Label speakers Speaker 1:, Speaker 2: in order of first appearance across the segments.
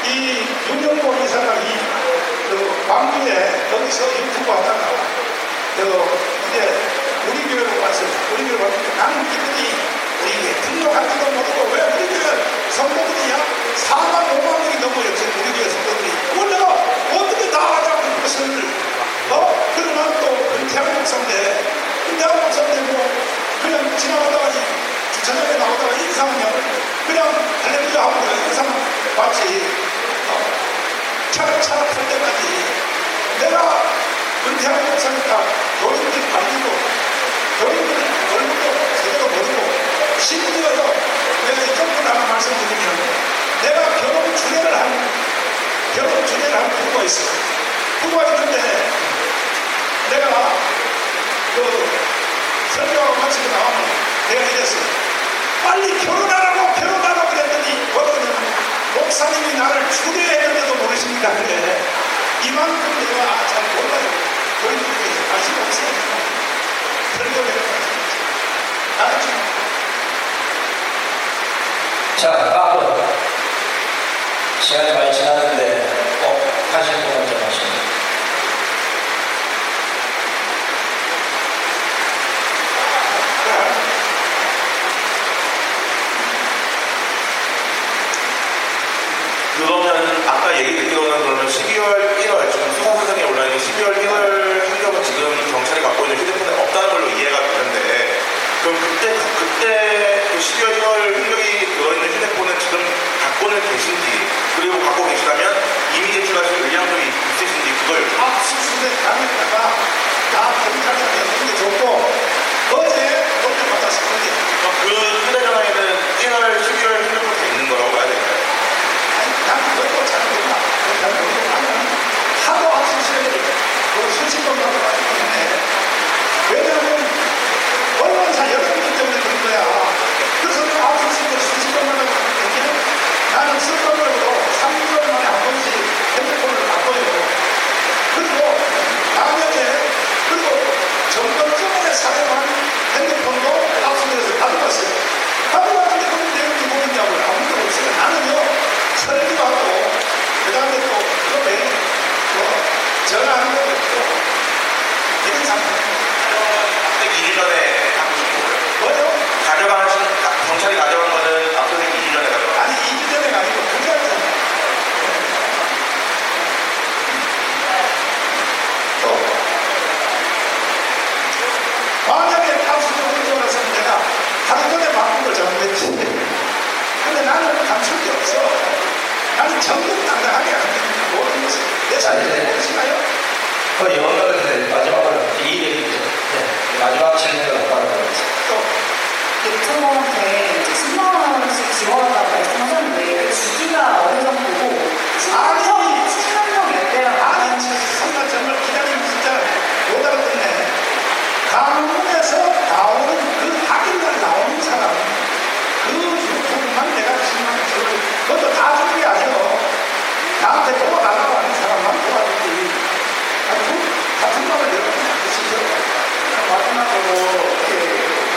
Speaker 1: 이 윤영보 이사가 그 광주에 거기서 유튜브 하다가 이제 우리 교회로 와서 우리 교회로 왔는데 나는 이들이 우리 등록할지도 모르고 왜 우리 교회 성도들이 약 4만 5만 명이 넘어요. 지금 우리 교회 성도들이 원래가 어떻게 다 하자고 그것을 그러나 또 은퇴한 목사인데 은퇴한 목사인데 뭐 그냥 지나가다가 주차장에 나오다가 인사하면 그냥 할렐루야 하고 인상 받지 차를 탈 때까지 내가 은퇴한 목사니까 교인들 관리도 교인들 얼굴도 제대로 모르고 심지어도 내가 이쪽으로 하나 말씀드리면 내가 결혼 주례를 한 부부가 있어. 부부가 있는데 내가 설교하고 마치고 나오면 내가 이랬어. 빨리 결혼하라고 그랬더니 어떤 목사님이 나를 주례했는데도 모르십니까? 그래. 이만큼 내가 잘 몰라요. 교인들에게 관심 없어요. 설교를 알았죠?
Speaker 2: 자, 다음은 시간이 많이 지났는데 꼭 하실 분은 좀 하십니다.
Speaker 3: 그러면 아까 얘기 듣기로는 그러면 12월 1월 지금 수사선상에 올라있는 12월 1월 행적은 지금 경찰이 갖고 있는 휴대폰에 없다는 걸로 이해가 되는데 그럼 그때 그 12월 1월 행적이 들어있는 휴대폰은 지금 갖고는 계신지 그리고 갖고 계시다면 이미 제출하실 의향점이 있으신지 그걸
Speaker 1: 압수수색 당했다가 다 경찰서에 넘겨줬고 어제 받았을 건데
Speaker 3: 그 휴대전화에는 1월 12월 핸드폰이 있는 거라고 봐야 될까요?
Speaker 1: 난 그것도 잘 몰라. 하도 압수수색을 수십 번 하고 왔기 때문에 왜냐하면 언론사 여러분들 때문에 그런 거야. 그래서 압수수색을 수십 번 하고 왔기 때문에 나는 습관적으로 3개월 만에 한 번씩 핸드폰을 바꿔요. 그리고 남에게 그리고 정권적으로 사용한 핸드폰도 압수수색에서 가져갔어요. 가져갔는데 그런 내용이 뭐였냐고요. 아무것도 없어요. 나는요 설교하고 그 다음에 또 그거에 전화하는 것도 있고 이런 상태입니다.
Speaker 3: 앞서 2일 전에 갖고 싶은 거예요.
Speaker 1: 뭐요?
Speaker 3: 경찰이 가져간 거는 앞서 2일 전에 가져간
Speaker 1: 아니 2주 전에가 아니고 그 전에 또 만약에 압수수색을 들어가서 내가 하루 전에 바꾼 걸 잘못했지. 근데 나는 감출 게 없어. 나는 정정당당하게 합니다. 모든 것을 내 자신을 모르시나요?
Speaker 2: 영어를 마지막으로 이 얘기죠. 네, 마지막 질문을 받아보겠습니다.
Speaker 4: 유튜버한테 10만 원씩 지원한다고 말씀하셨는데 그 주기가 어느 정도고 10만 명 열대랑
Speaker 1: 아니 정말 기다리면 진짜 못 알아듣네. 강원에서 나오는 그 확인날 나오는 사람 그 유튜브만 내가 10만 원 주고 그것도 다 주는 게 아니고 나한테 도와달라고 하는 사람만 도와주지. 같은 말을 여러분 받으시죠.
Speaker 4: 마지막으로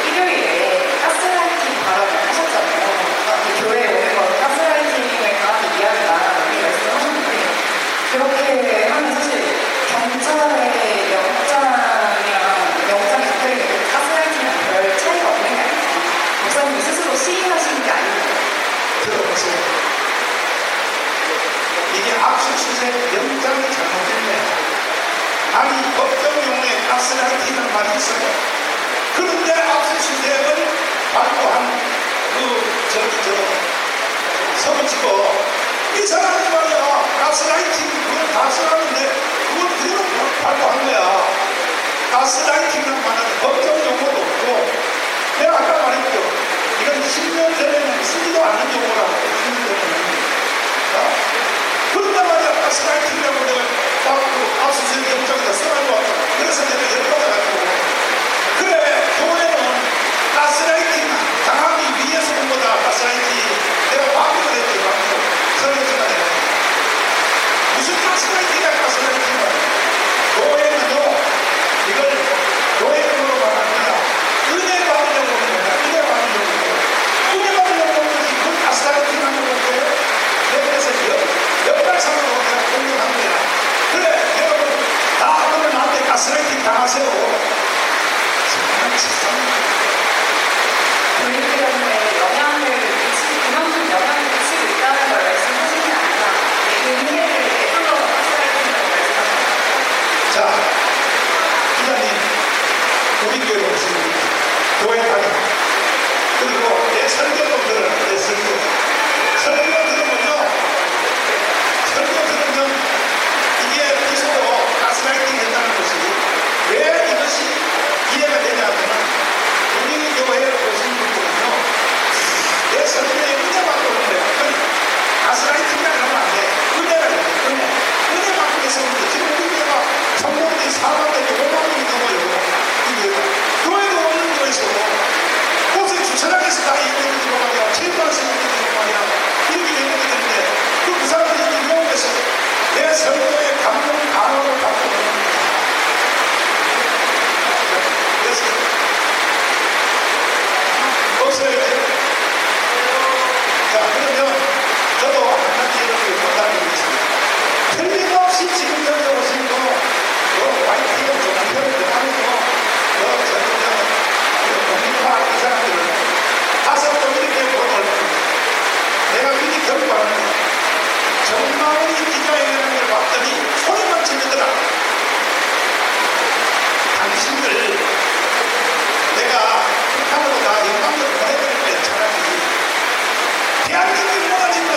Speaker 4: 일요일에 가스라이팅 발언을 하셨잖아요. 그 교회에 오는 건 가스라이팅에 관한 이야기다 이렇게 말씀을 하셨는데 그렇게 하면 사실 경찰의 영장이 적혀있는 가스라이팅이랑 별 차이가 없는 게 아니지. 목사님이 스스로 시인하시는 게 아니고
Speaker 1: 들어보세요. 이게 압수수색 영장이 잘못됐네. 아니 법정용어에 가스라이팅이라는 말이 있어요. 그런데 압수수색을 발부한 서울지법 이 사람이 말이야 가스라이팅 그걸 다 써놨는데 그걸 그대로 발부한 거야. 가스라이팅이라는 말은 법정용어도 없고 내가 아까 말했죠. 이건 10년 전에는 쓰지도 않는 용어라고 10년 전에는 그런단 말이야. 가스라이팅이라고 내가 딱 압수수색 영장에다 써가지고 왔잖아. 그래서 내가 열받아가지고 그래 교회는 가스라이팅 당하기 위해서 온 거다. 가스라이팅 내가 방법을 했지. 설교 시간에 무슨 가스라이팅이야. 가스라이팅은 교회는요 이걸 교회적으로 말합니다. 은혜 받으려고 오는 거야. 은혜 받으려고 오는 거지. 그 가스라이팅은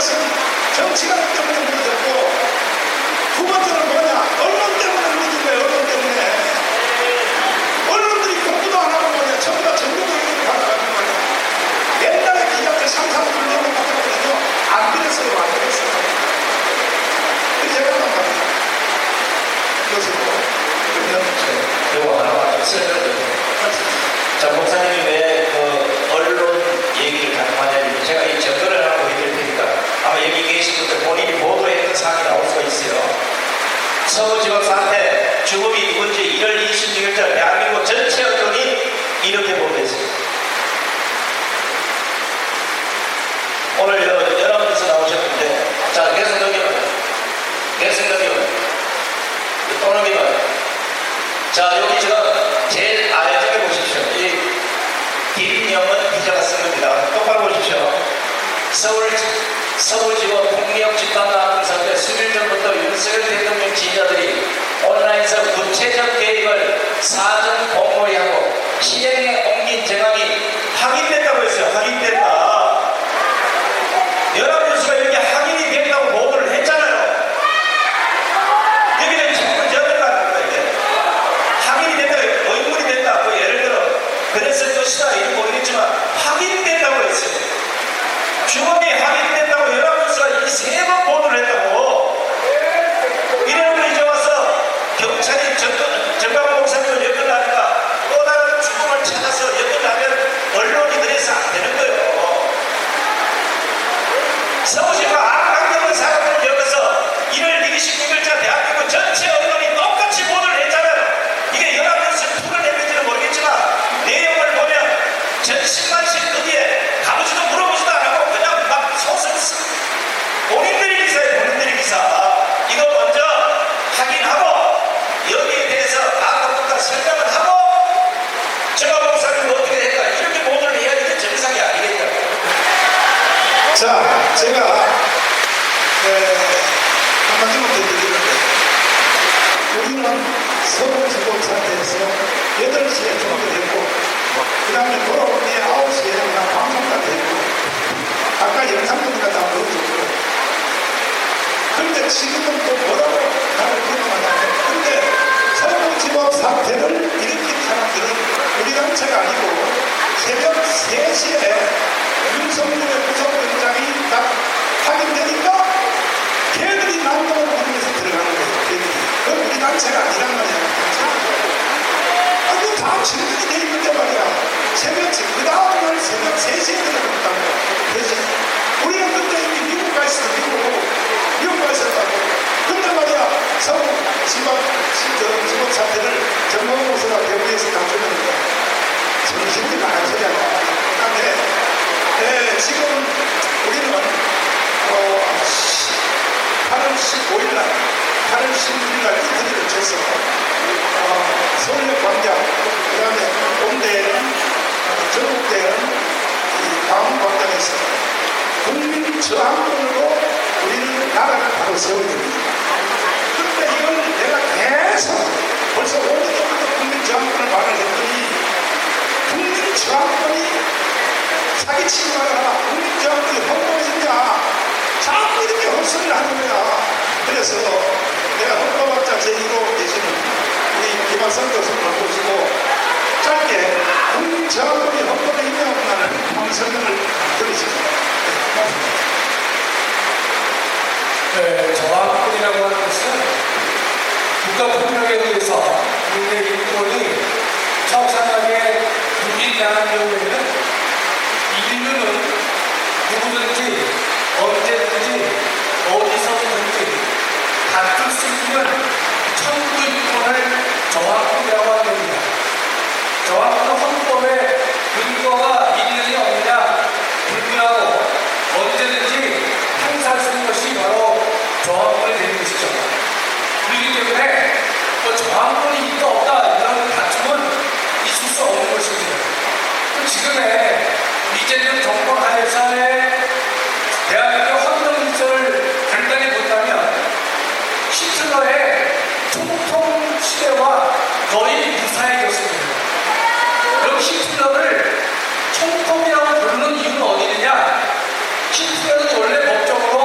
Speaker 1: 것은 정치가 때문에 무너졌고 두 번째는 뭐냐? 언론 때문에 무너진 거예요. 언론 때문에. 언론들이 공부도 안 하고 뭐냐? 전부 다 정보도 이렇게 받아가지고 말이야. 옛날에 기자들 상상을 불려고 받았거든요. 안 그랬어요. 안 그랬어요. 그 제가 한번 말이야. 이것으로 그러면
Speaker 2: 요거 하나만 설명드릴게요. 자, 목사님이 왜 그 언론 얘기를 자꾸 하냐면 제가 이 접근을 하고 얘기를 테니까 아마 여기 계신 분들 본인이 보도했던 사항이 나올 수가 있어요. 서울지법 사태 죽음이 누군지 1월 26일자 대한민국 전체 언론이 이렇게 보도했습니다. 오늘 여러분께서 나오셨는데 자, 계속 넘기면 또 넘기면 자, 여기 지금 제일 아래쪽에 보십시오. 이 김영은 기자가 쓴 겁니다. 똑바로 보십시오. 서울지법 폭력 집단나무 사태 수일 전부터 윤석열 대통령 지지자들이 온라인에서 구체적 계획을 사전 공모히 하고 실행에 옮긴 정황이 확인됐다고 했어요. 확인됐다. 연합뉴스가 이렇게 확인이 됐다고 보도를 했잖아요. 여기는 지금은 저들만 이게 확인이 됐다, 의문이 됐다. 뭐 예를 들어 그랬을 것이다 이런 모르겠지만 확인됐다고 했어요. 주범이 확인됐다고 연합뉴스가 이 세 번 보도를 했다고. 이래놓고 이제 와서 경찰이 정광훈 목사님을 연결하니까 또 다른 주범을 찾아서 연결하면 언론이 그래서 안 되는 거예요. 서울시가 악강경을 사람을 열어서 1월 26일자 대한민국 전체 언론이 똑같이 보도를 했잖아요. 이게 연합뉴스 툴을 했는지는 모르겠지만 내용을 보면 전신만실 어디에 가보지도 물어보지도 안 하고 그냥 막 소설 본인들이 기사에 본인들이 기사 이거 먼저 확인하고 여기에 대해서 아까부터 설명을 하고 정광훈 목사님 어떻게 될까 이렇게 보도를 해야 이게 정상이 아니겠냐고.
Speaker 1: 자, 제가 한 가지만 더 드리는데 우리는 서울지법 사태에서 8시에 종료됐고 그 다음에 돌아올 때 9시에 그냥 방송까지 했고 아까 영상들이가 다 보여줬고 근데 지금은 또 뭐라고 나를 비난하냐면 근데 서울지법 사태를 일으킨 사람들은 우리 단체가 아니고 새벽 3시에 윤석열의 구속영장이 딱 확인되니까 걔들이 난동을 부리면서 들어가는 거예요. 걔들이. 그건 우리 단체가 아니란 말이야. 그거 다 증명이 돼 있는데 말이야. 그 다음날 새벽 3시에 들어갔다고. 그래서 우리는 그때 이미 미국 가 있었다고. 근데 말이야. 서울지법 사태를 정광훈 목사가 배후에서 가져오는데 정신이 나간 소리 아니야. 그 다음에 지금 우리는 8월 15일 날, 8월 16일 날 이틀을 쳐서 서울역 광장, 그 다음에 동대에는 전국대에는 이 광화문 광장에서 국민 저항권으로 우리는 나라를 바로 세워야 됩니다. 근데 이걸 내가 계속 벌써 5년 전부터 국민 저항권을 말을 했더니 국민 저항권이 사기치고 말아라. 국민저항권이 헌법이냐. 자꾸 이렇게 헛소리를 하는 거야. 그래서 내가 헌법학자 제1호 계시는 우리 김학선 교수를 모시고 짧게 국민저항권이 헌법에 있냐 없냐는 설명을 드리겠습니다.
Speaker 5: 네, 저항권이라고 하는 것은 국가폭력에 의해서 국민의 인권이 처참하게 유린당한 경우에는 인류는 누구든지 언제든지 어디서든지 다툴 수 있는 천부인권을 저항권이라고 하는 겁니다. 저항권은 헌법에 근거가 있느냐 없느냐 불문하고 언제든지 행사할 수 있는 것이 바로 저항권이 되는 것이죠. 그렇기 때문에 저항권이 있다 없다 이런 다툼은 있을 수 없는 것입니다. 지금의 이재명 정권 하에서의 대한민국 헌정 질서를 간단히 본다면 히틀러의 총통 시대와 거의 유사해졌습니다. 그럼 히틀러를 총통이라고 부르는 이유는 어디느냐? 히틀러는 원래 법적으로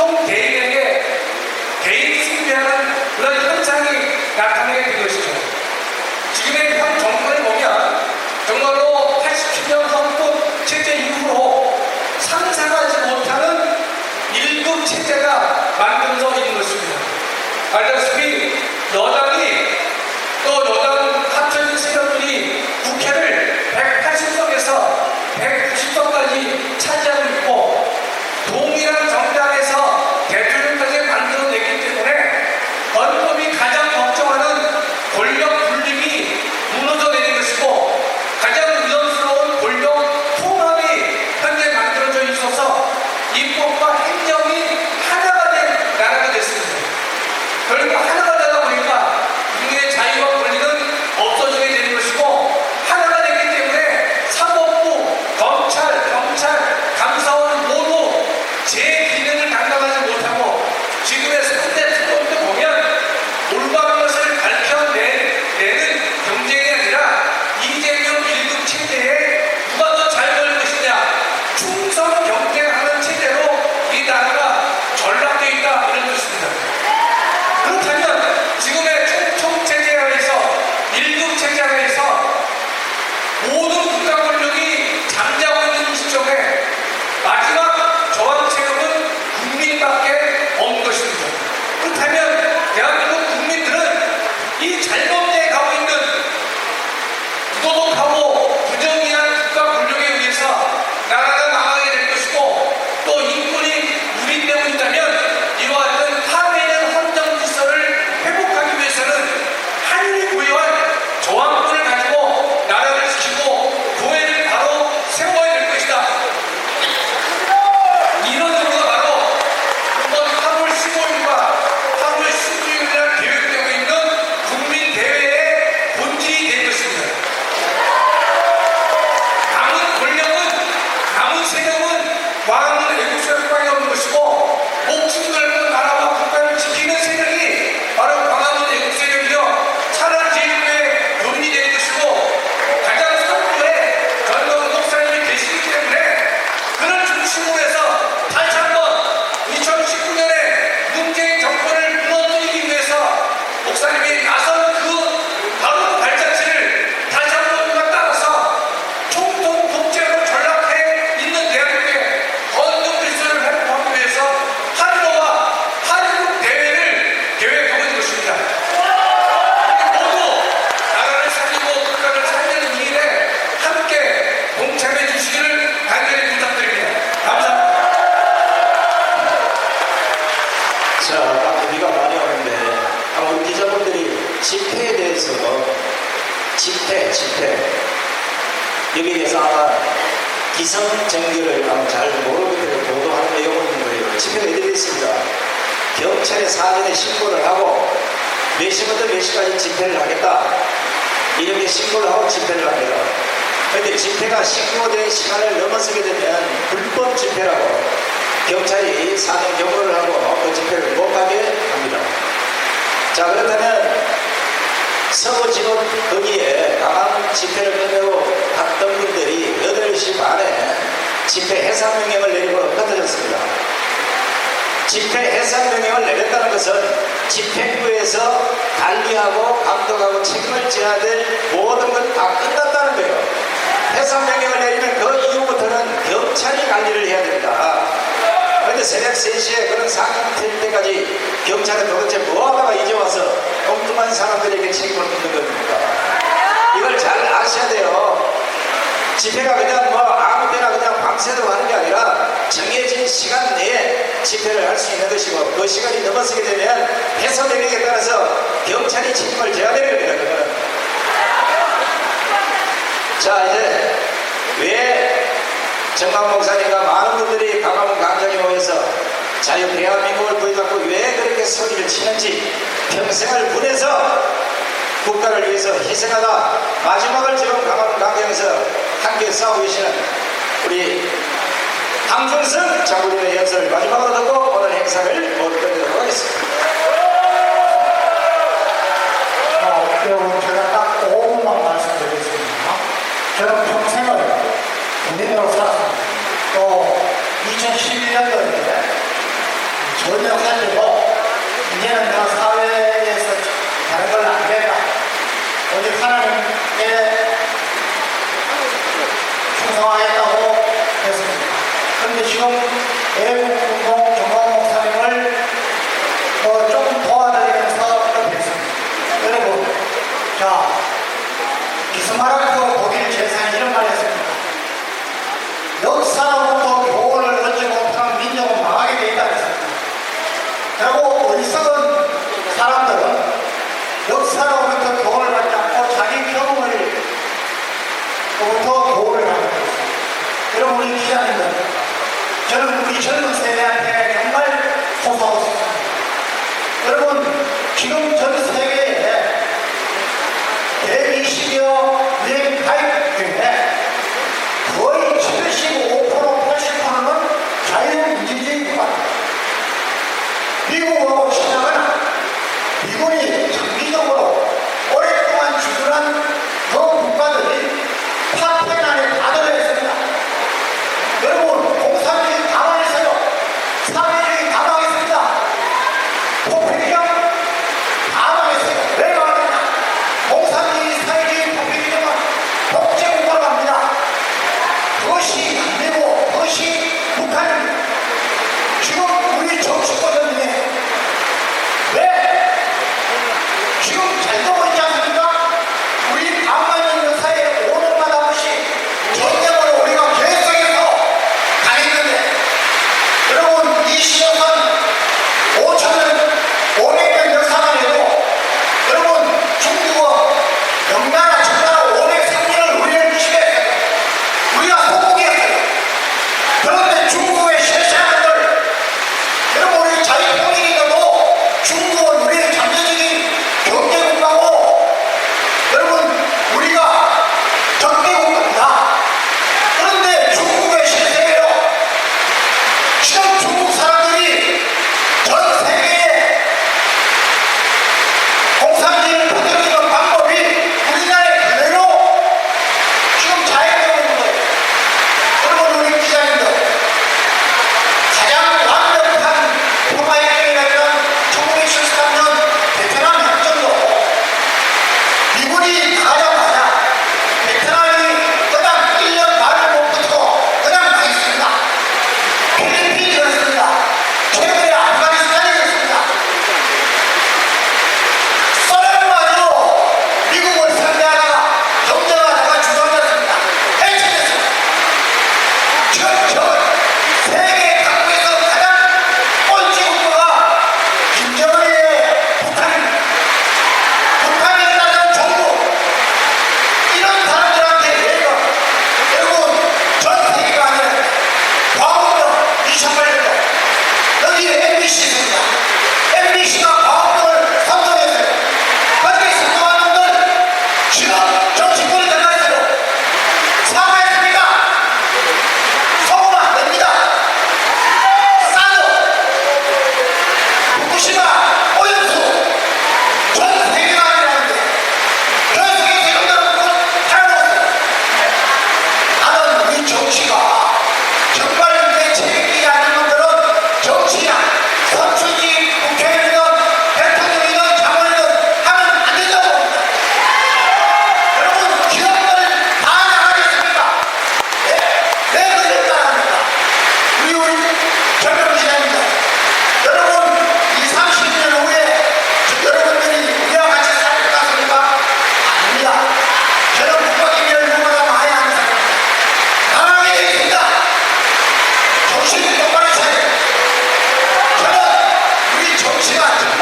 Speaker 5: 총통 대인에게 개인 숭배하는 그런 현상이 나타나게 된 것이죠. 지금의 현 정권을 보면 정말로 87년 헌법 체제 이후로 상상하지 못하는 1급 체제가 만들어져 있는 것입니다. 알다시피 여당이 또 여당 합쳐진 세력들이 국회를 180석에서 190석까지 차지하고 있고 동일한 정당에서 대통령까지 만들어냈기 때문에 헌법이 가장 걱정하는 권력 분립이 무너져 내린 것이고 가장 위험스러운 권력 통합이 현재 만들어져 있어서 입법과 행정이 하나가 된 나라가 됐습니다. 결국 하나가 되다 보니까 국민의 자유와 권리는 없어지게 되는 것이고 하나가 됐기 때문에 사법부, 검찰, 경찰, 감사원 모두 제 기능을 감당하지 못하고 지금의 3대 특검도 보면 올바른 것을 밝혀내는 경쟁이 아니라 이재명 1급 체제에 누가 더 잘 될 것이냐 충성 경쟁하는 체제로 이 나라가 전락되어 있다 이런 것입니다. 그렇다면 지금의 총체제 하에서 1급 체제 하에서 모든 국가 권력이 잠자고 있는 시점에 마지막 저항 세력은 국민밖에 없는 것입니다. 그렇다면 대한민국 국민들은 이 잘못돼 가고 있는 부도덕하고 부정의한 국가 권력에 의해서 나라가 망하게 될 것이고 또 인권이 누린되고 있다면 이와 같은 파괴된 헌정 질서를 회복하기 위해서는 하늘이 부여한 저항권을 가지고 나라를 지키고 교회를 바로 세워야 될 것이다. 이런 의미가 바로 이번 8월 15일과 8월 19일날 계획되고 있는 국민대회의 본질이 될 것입니다. 남은 권력은, 남은 세력은 왕은 애국세력밖에 없는 것이고 목숨 걸고 나라와 국가를 지키는 세력이 바로 광화문 애국세력이요 차라제일교회 교인이 되는 것이고 가장 선두에 전광훈 목사님이 계시기 때문에 그를 중심으로 해서 다시 한번 2019년에 문재인 정권을 무너뜨리기 위해서 목사님이 나선 그 바로 그 발자취를 다시 한번 우리가 따라서 총통 독재로 전락해 있는 대한민국의 헌정 질서를 회복하기 위해서 한로와 한국 대회를 계획하고 있는 것입니다. 우리 모두 나라를 살리고 국가를 살리는 일에 함께 동참해 주시기를 간절히 부탁드립니다. 감사합니다.
Speaker 6: 자, 방금 비가 많이 오는데 아마 우리 기자분들이 집회에 대해서 집회 여기에 대해서 아마 기성정교를 아마 잘 모르기 때문에 보도하는 내용은 있는 거예요. 집회가 이렇게 있습니다. 경찰에 사전에 신고를 하고 몇 시부터 몇 시까지 집회를 하겠다 이렇게 신고를 하고 집회를 합니다. 그런데 집회가 신고된 시간을 넘어서게 되면 불법 집회라고 경찰이 사전 경고를 하고 그 집회를 못 가게 합니다. 자, 그렇다면 서부 지금 거기에 강한 집회를 끝내고 갔던 분들이 8시 반에 집회 해산 명령을 내리고 흩어졌습니다. 집회 해산 명령을 내렸다는 것은 집행부에서 관리하고 감독하고 책임을 져야 될 모든 건 다 끝났다는 거예요. 해산 명령을 내리면 그 이후부터는 경찰이 관리를 해야 됩니다. 그런데 새벽 3시에 그런 상황이 될 때까지 경찰은 도대체 뭐하다가 이제 와서 엉뚱한 사람들에게 책임을 묻는 겁니까? 이걸 잘 아셔야 돼요. 집회가 그냥 뭐 아무 때나 그냥 밤새도록 하는 게 아니라 정해진 시간 내에 집회를 할 수 있는 것이고 그 시간이 넘어서게 되면 해서 명령에 따라서 경찰이 책임을 져야 되는 겁니다. 그거는. 자, 이제 왜 정광 목사님과 많은 분들이 광화문 광장에 모여서 자유 대한민국을 부여잡고 왜 그렇게 소리를 치는지 평생을 분해서 국가를 위해서 희생하다 마지막을 지금 광화문 광장에서 함께 싸우고 계시는 우리 황준승 장군님의 연설을 마지막으로 듣고 오늘 행사를 모두 끝내도록 하겠습니다.
Speaker 7: 여러분, 제가 딱 5분만 말씀드리겠습니다. 저는 평생을 국민으로 살았습니다. 또 2011년도에 전혀 살리고 이제는 너 사회에서 다른 걸 안 된다. 오직 하나님께 충성하겠다고 했습니다. 그런데 지금 애국운동 정광 목사님을 조금 도와드리면서 이렇게 했습니다. 여러분, 자, 비스마르크 독일 재산이 이런 말 했습니다. 역사로부터 교훈을 얻지 못한 민족은 망하게 돼 있다고 했습니다. 그리고 어리석은 사람들은 역사로부터 교훈을 받지 않고 자기 경험으로부터 교훈을 받는 것입니다. 여러분, 우리 기자님들, 저는 우리 젊은 세대한테 정말 호소하고 싶습니다. 여러분, 지금 전 세계에 120여 유행 타입 중에 거의 75%, 80%는 자유민주주의 국가입니다. 미국하고 시작은 미군이 장기적으로 오랫동안 주둔한 그 국가들이 파편 안에 다 들어있습니다. 여러분, 공산주의 다 망했어요. 사회주의 다 망했습니다. 포퓰리즘 다 망했어요. 왜 망했냐? 공산주의, 사회주의, 포퓰리즘은 독재국가로 갑니다. 그것이 안 되고 그것이 북한입니다. 지금 우리 정치권은 왜 지금 잘 되고 있지 않습니까? 우리 반만 있는 사이에 5년마다 한 번씩 전쟁으로 우리가 계속해서 가겠는데, 여러분, 이 시험은 5천년, 500년 역사만 해도 여러분, 중국은 명나라, 청나라 503년을 우리를 지배했어요. 우리가 소국이었어요. 그런데 중국의 셰샤들, 여러분, 우리 자유통일인데도 중국은 우리의 잠재적인 경제국가고, 여러분, 우리가 적대국가입니다. 그런데 중국의 실세계로 지금 중국 사람들이 전 세계에 공산주의를 부추기는 방법이 우리나라에 그대로 지금 자행되고 있는 거예요. 여러분, 우리 기자님들, 가장 완벽한 평화협정이라면 1973년 베트남 협정도 미군이 나가자마자 베트남이 그냥 1년 반을 못 붙고 그냥 가있습니다. 필리핀이 그렇습니다. 최근에 아프가니스탄이 그렇습니다. 소련마저 미국을 상대하다가 경쟁하다가 주저앉았습니다. 해체됐습니다. 지금 세계 각국에서 가장 꼴찌 국가가 김정은의 북한입니다. 북한에 따른 정부, 이런 사람들한테 얘가, 여러분, 전 세계가 아니라 광우병 2008년도 여기 MBC 있습니다. MBC가 광우병을 선동했어요. 그렇게 선동한 놈들 지금 정치권에 들어가있어요. 사과했습니까? 서울은 안 됩니다. 싸도 후쿠시마 오염수 전 세계가 아니라는데 전 세계 사람들은 살아났어요. 나는 우리 정치가 정말 내 책임이 아닌 놈들은 정치냐, 선출직 국회의원이든 대통령이든 장관이든 하면 안 된다고 봅니다. 여러분, 기업들 다 나가겠습니까? 왜 그랬다 합니까? 우리 젊은 기자입니다. 여러분, 20, 30년 후에 여러분들이 우리와 같이 살 것 같습니까? 아닙니다. 저는 국가기밀을 누구보다 많이 하는 사람입니다. 당하게 되어 있습니다. 정신을 똑바로 차려요. 저는 우리 정치가 정말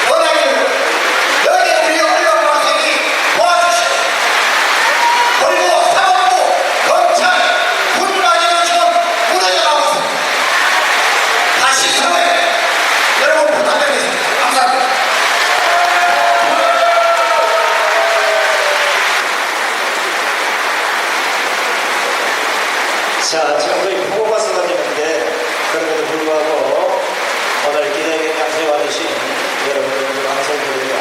Speaker 7: 원하는 여기 우리 언론방송이 도와주시고, 그리고 사법부, 검찰, 군마저도 지금 무너져가고 있습니다. 다시 사회, 여러분 부탁드리겠습니다. 감사합니다.
Speaker 6: 자, 지금 거의 포고가 쏟아지는데 그럼에도 불구하고 오늘 기자회견 장소에 와주신 여러분들 감사드립니다.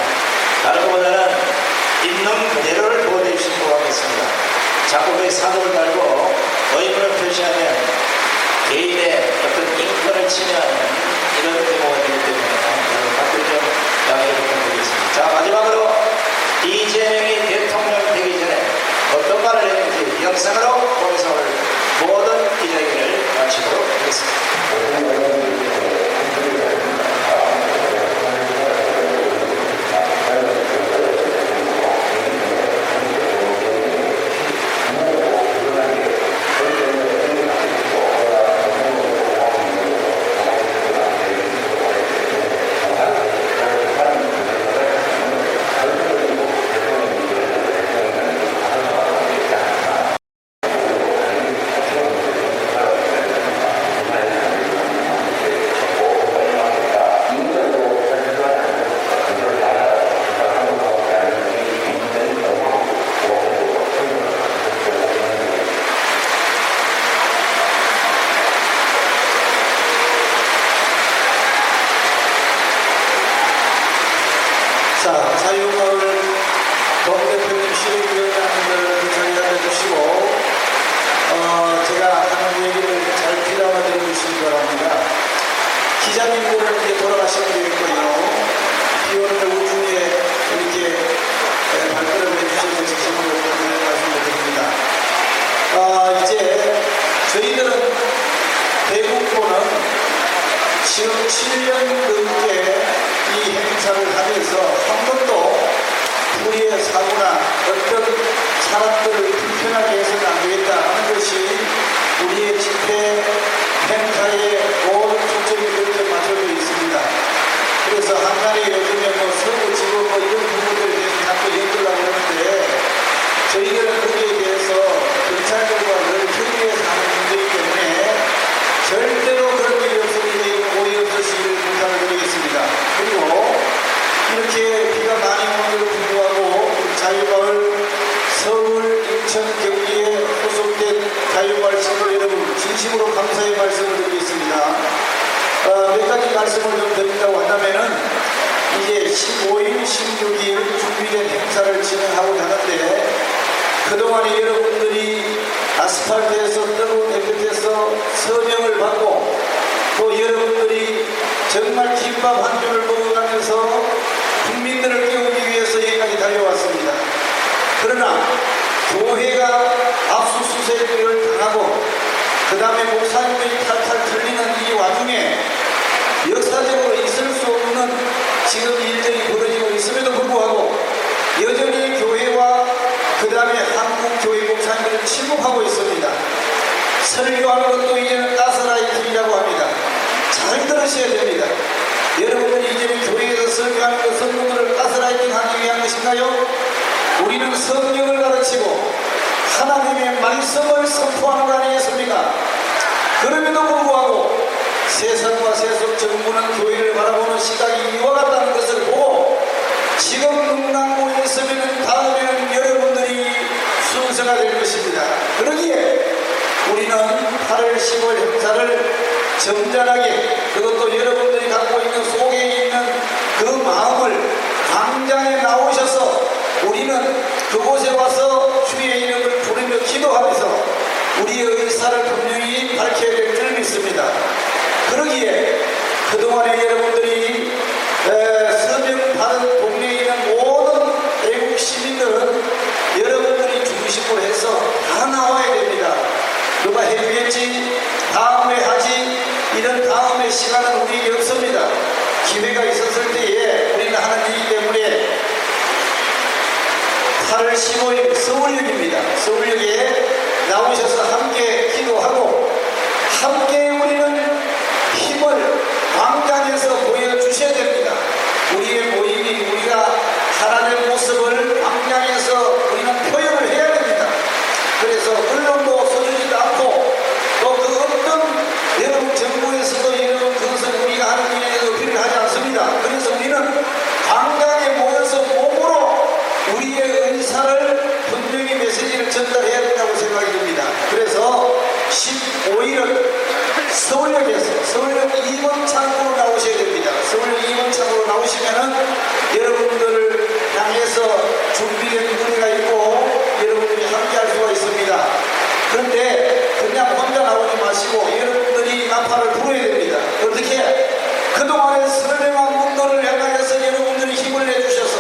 Speaker 6: 다른 것보다는 있는 그대로를 보여주신 것 같습니다. 자꾸 그 사도를 달고 의문을 표시하면 개인의 어떤 인권
Speaker 7: 이장님으로 이제 돌아가신 분이 있고요. 비 오는 우중에 이렇게 발걸음을 해주셔서 진심으로 말씀을 드립니다. 이제 저희들은 대국보는 지금 7년 넘게 이 행사를 하면서 한 번도 불의의 사고나 어떤 사람들을 불편하게 해서는 안 되겠다 하는 것이 우리의 집회 행사의 모든 초점이 그렇게 맞춰져 있습니다. 그래서 한간에 요즘에 서구 지구 이런 부분들에 대해서 자꾸 연결하고 하는데 저희들은 거기에 대해서 경찰들과 늘 협의해서 하는 문제이기 때문에 절대로 그런 일이 없으니 오해 없으시기를 부탁을 드리겠습니다. 그리고 이렇게 비가 많이 오는 불구하고 자유마을 서울, 인천, 경기에 소속된 자유마을 친구 여러분 진심으로 감사의 말씀을 드리겠습니다. 몇 가지 말씀을 좀 드린다고 한다면은 이제 15일, 16일 준비된 행사를 진행하고 하는데 그동안에 여러분들이 아스팔트에서 뜨거운 햇빛에서 서명을 받고 또 여러분들이 정말 김밥 한 줄을 먹어가면서 국민들을 깨우기 위해서 여기까지 달려왔습니다. 그러나 교회가 압수수색을 당하고 그 다음에 목사님들이 탈탈 틀리는 이 와중에 역사적으로 있을 수 없는 지금 일들이 벌어지고 있음에도 불구하고 여전히 교회와 그 다음에 한국 교회 목사님들은 침묵하고 있습니다. 설교하는 것도 이제는 가스라이팅이라고 합니다. 잘 들으셔야 됩니다. 여러분들이 이제는 교회에서 설교하는 것 성도들을 가스라이팅하기 위한 것인가요? 우리는 성경을 가르치고 하나님의 말씀을 선포하는 거 아니겠습니까? 그럼에도 불구하고 세상과 세속 정부는 교회를 바라보는 시각이 이와 같다는 것을 보고 지금 눈 감고 있으면 다음에는 여러분들이 순서가 될 것입니다. 그러기에 우리는 8월 10월 행사를 점잖하게 그것도 여러분들이 갖고 있는 속에 있는 그 마음을 광장에 나오셔서 우리는 그곳에 와서 주의 이름을 부르며 기도하면서 우리의 의사를 분명히 밝혀야 될 줄 믿습니다. 그러기에 그동안에 여러분들이 서명받은 동네에 있는 모든 외국 시민들은 여러분들이 중심으로 해서 다 나와야 됩니다. 누가 해주겠지? 다음에 하지? 이런 다음의 시간은 우리에게 없습니다. 기회가 있었을 때에 우리는 하는 일이기 때문에 8월 15일 서울역입니다. 서울역에 나오셔서 함께 기도하고 함께 우리는 힘을 광장에서 보여주셔야 됩니다. 우리의 모임이 우리가 하나님의 모습을 광장에서 우리는 표현을 해야 됩니다. 그래서 언론도 써주지도 않고 또 그 어떤 여러분 정부에서도 이런 그것은 우리가 하는 일에도 필요하지 않습니다. 그래서 우리는 광장에 모여서 몸으로 우리의 의사를 분명히 메시지를 전달해야 된다고 생각이 듭니다. 그래서 15일은 서울역 2번 창구로 나오셔야 됩니다. 서울역 2번 창구로 나오시면은 여러분들을 향해서 준비된 무대가 있고 여러분들이 함께 할 수가 있습니다. 그런데 그냥 혼자 나오지 마시고 여러분들이 나팔을 불어야 됩니다. 어떻게? 그동안에 설명한 분들을 향하여서 여러분들이 힘을 내주셔서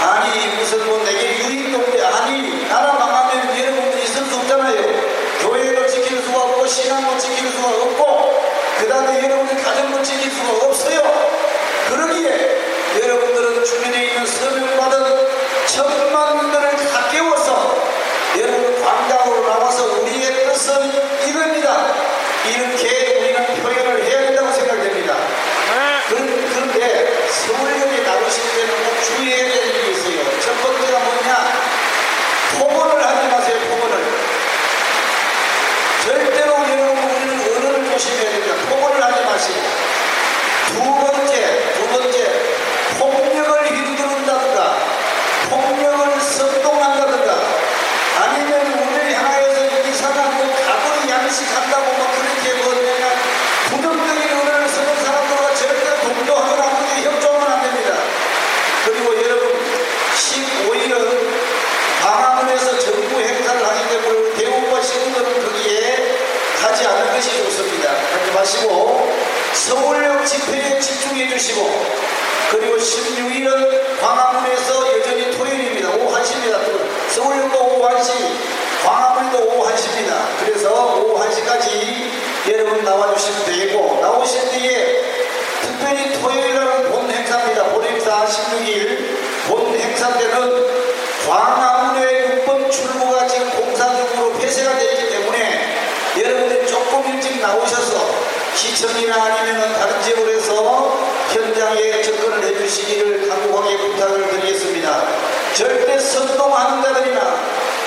Speaker 7: 아니 무슨 뭐 내게 유익동대 아니 나라 망하면 여러분들이 있을 수 없잖아요. 교회를 지킬 수가 없고 신앙도 지킬 수가 없고 그 다음에 여러분들 가정도 지킬 수가 없어요. 그러기에 여러분들은 주변에 있는 서명받은 천만들을 다 깨워서 여러분 광장으로 나와서 우리의 뜻은 이겁니다. 이렇게 우리는 표현을 해야 된다고 생각됩니다. 그런데 서울역에 나오실 때는 꼭 주의해야 될 일이 있어요. 첫 번째가 뭐냐? 폭언을 하지 마세요. 폭언을. 절대로 여러분 우리는 언어를 조심해야 됩니다. 폭언을 하지 마시고. 두 번째 폭력을 휘두른다든가 폭력을 선동한다든가 아니면 우리를 향하여서 이상한 뭐 가부리 양식한다고 뭐 그렇게 뭐 그냥 부정적인 언어를 쓰는 사람들과 절대 동조하거나 그렇게 협조하면 안 됩니다. 그리고 여러분 15일은 광화문에서 정부 행사를 하기 때문에 대우과 시민들은 거기에 가지 않는 것이 좋습니다. 하지 마시고 서울역 집회에 집중해 주시고, 그리고 16일은 광화문에서 여전히 토요일입니다. 오후 1시입니다. 서울역도 오후 1시, 광화문도 오후 1시입니다. 그래서 오후 1시까지 여러분 나와주시면 되겠고, 나오신 뒤에 특별히 토요일날은 본 행사입니다. 본 행사 16일 본 행사 때는 광화문의 6번 출구가 지금 공사 중으로 폐쇄가 되어 있기 때문에 여러분들이 조금 일찍 나오셔서 시청이나 아니면 다른 지역으로 해서 현장에 접근을 해주시기를 간곡하게 부탁을 드리겠습니다. 절대 선동하는 자들이나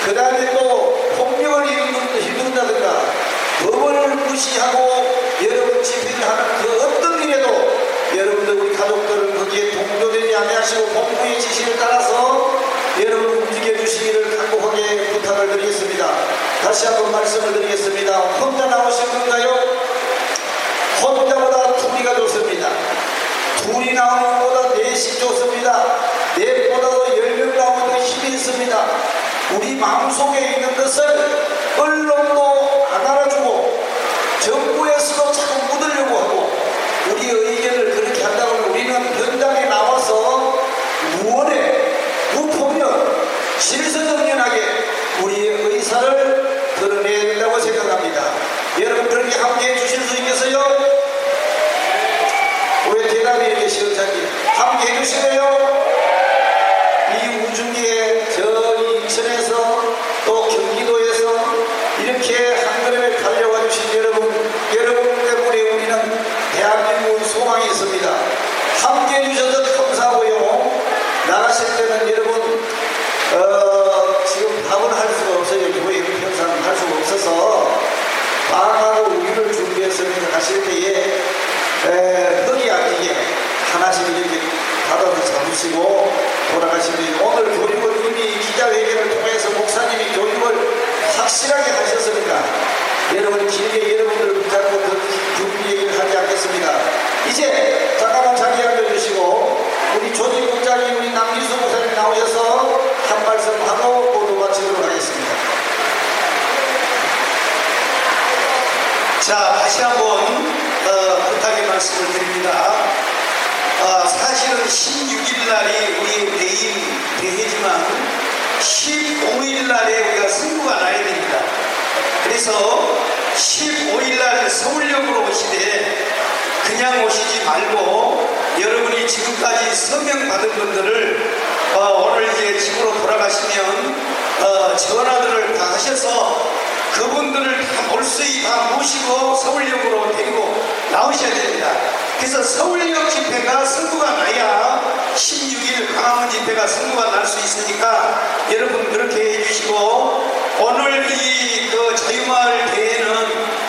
Speaker 7: 그 다음에 또 폭력을 일으킨다든가 법을 무시하고 여러분 집회를 하는 그 어떤 일에도 여러분들 우리 가족들은 거기에 동조되지 아니하시고 본부의 지시를 따라서 여러분 움직여 주시기를 간곡하게 부탁을 드리겠습니다. 다시 한번 말씀을 드리겠습니다. 혼자 나오신 건가요? 혼자보다 둘이가 좋습니다. 둘이 나오는 것보다 넷이 좋습니다. 넷보다도 10명 나오면 더 힘이 있습니다. 우리 마음속에 있는 것을 언론도 안 알아주고 정부에서도 자꾸 묻으려고 하고 우리의 의견을 그렇게 한다고 하면 우리는 현장에 나와서 무언에 무폭력 실선정연하게 우리의 의사를 드러내야 된다고 생각합니다. 여러분 그렇게 함께해 주실 수 있겠어요? 왜 대답이 이렇게 시원찮지? 함께해 주시네요? 이 우중에 저 인천에서 또 경기도에서 이렇게 한 걸음에 달려와 주신 여러분 때문에 우리는 대한민국 소망이 있습니다. 함께해 주셔서 감사하고요. 나가실 때는 여러분 지금 밥은 할 수가 없어요. 교회 평상 할 수가 없어서 빵하고 우유를 준비했으면 가실 때에 흙이 아끼게 하나씩 이렇게 받아서 잡으시고 돌아가시면 오늘 교육을 이미 기자회견을 통해서 목사님이 교육을 확실하게 하셨으니까 여러분 길게 여러분들 붙잡고 그 얘기를 하지 않겠습니다. 이제 잠깐만 자기 앉아주시고 우리 조직국장님 우리 남기수 목사님 나오셔서 한 말씀 하고 모두 마치도록 하겠습니다.
Speaker 1: 자, 다시 한번 부탁의 말씀을 드립니다. 사실은 16일 날이 우리 매일 대회지만 15일 날에 우리가 승부가 나야 됩니다. 그래서 15일 날 서울역으로 오시되 그냥 오시지 말고 여러분이 지금까지 서명 받은 분들을 오늘 이제 집으로 돌아가시면 전화들을 다 하셔서 그분들을 다 몰수히 다 모시고 서울역으로 데리고 나오셔야 됩니다. 그래서 서울역 집회가 승부가 나야 16일 광화문 집회가 승부가 날 수 있으니까 여러분 그렇게 해주시고 오늘 이 자유마을 대회는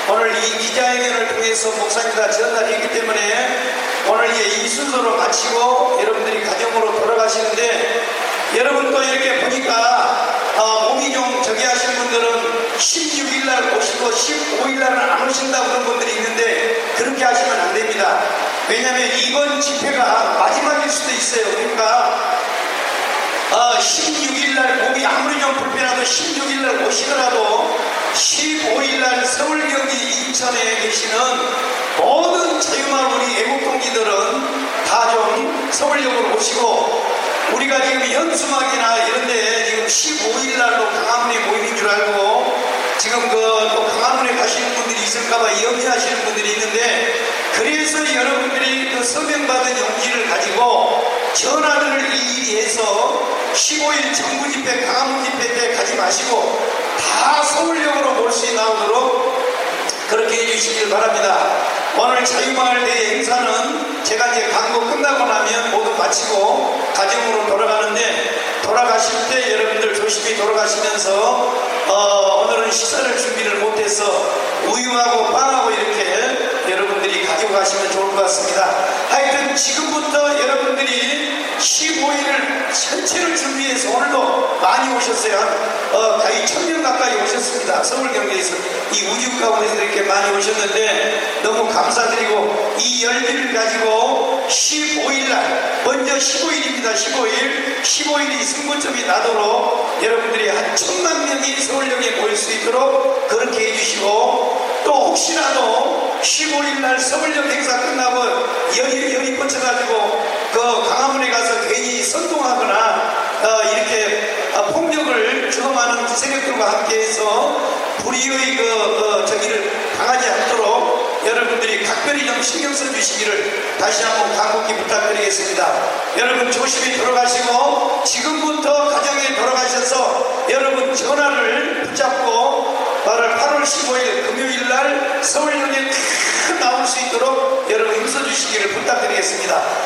Speaker 1: 오늘 이 기자회견을 통해서 목사님과 전달했기 때문에 오늘 이 순서로 마치고 여러분들이 가정으로 돌아가시는데 여러분 또 이렇게 보니까 몸이 좀 저기 하시는 분들은 16일날 오시고 15일날은 안 오신다고 그런 분들이 있는데 그렇게 하시면 안 됩니다. 왜냐하면 이번 집회가 마지막일 수도 있어요. 그러니까 16일날 몸이 아무리 좀 불편하도 16일날 오시더라도 15일날 서울 경기 인천에 계시는 모든 자유마을 우리 애국동지들은 다 좀 서울역으로 오시고 우리가 지금 연수막이나 이런데 지금 15일날로 광화문에 모이는 줄 알고 지금 또 광화문에 가시는 분들이 있을까봐 염려하시는 분들이 있는데 그래서 여러분들이 그 서명받은 용지를 가지고 전화들을 일일이 해서 15일 정부 집회, 광화문 집회 때 가지 마시고 다 서울역으로 몰수히 나오도록 그렇게 해주시길 바랍니다. 오늘 자유마을 대회 행사는 제가 이제 광고 끝나고 나면 모두 마치고 가정으로 돌아가는데 돌아가실 때 여러분들 조심히 돌아가시면서 오늘은 식사를 준비를 못해서 우유하고 빵하고 이렇게 여러분들이 가지고 가시면 좋을 것 같습니다. 하여튼 지금부터 여러분들이 15일을 전체를 준비해서 오늘도 많이 오셨어요. 거의 1000명 가까이 오셨습니다. 서울 경기에서 이 우주 가운데서 이렇게 많이 오셨는데 너무 감사드리고 이 열기를 가지고 15일날 먼저 15일입니다. 15일이 승부점이 나도록 여러분들이 한 1000만 명이 서울역에 모일 수 있도록 그렇게 해주시고 또 혹시라도 15일날 서울역 행사 끝나고
Speaker 8: 세력들과 함께해서 불의의 저기를 당하지 않도록 여러분들이 각별히 좀 신경 써주시기를 다시 한번 간곡히 부탁드리겠습니다. 여러분 조심히 돌아가시고 지금부터 가정에 돌아가셔서 여러분 전화를 붙잡고 8월 15일 금요일 날 서울역에 다 나올 수 있도록 여러분 힘써주시기를 부탁드리겠습니다.